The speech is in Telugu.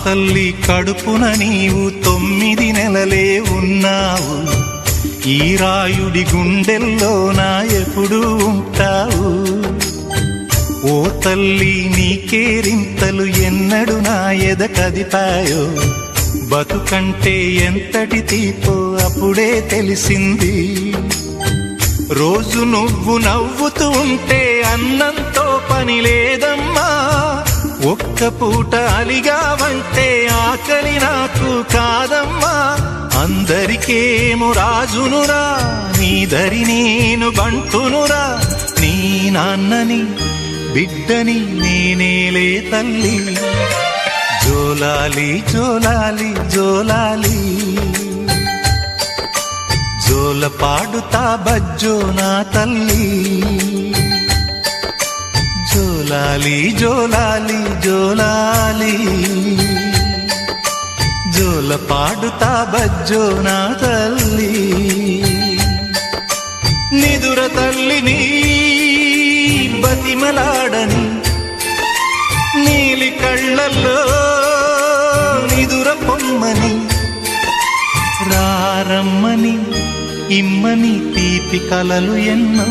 తల్లి కడుపున నీవు 9 నెలలే ఉన్నావు. ఈ రాయుడి గుండెల్లోన ఎప్పుడు ఉంటావు. ఓ తల్లి నీ కేరింతలు ఎన్నడు నా ఎద కదిపాయో. బతుకంటే ఎంతటి తీపో అప్పుడే తెలిసింది. రోజు నువ్వు నవ్వుతూ ఉంటే అన్నంతో పని లేదమ్మా. ఒక్క పూట అలిగావంటే ఆకలి నాకు కాదమ్మా. అందరికేమో రాజునురా, నీ దరి నేను బంటునురా. నీ నాన్నని బిడ్డని నేనేలే తల్లి. జోలాలి జోలాలి జోలాలి, జోల పాడుతా బజ్జో నా తల్లి. జోలాలి జోలాలి జోలాలి, జోల పాడుతా బజ్జో నా తల్లి. నిదుర తల్లిని బతిమలాడని నీలి కళ్ళల్లో నిదుర పొమ్మని రారమ్మని ఇమ్మని తీపి కలలు ఎన్నో.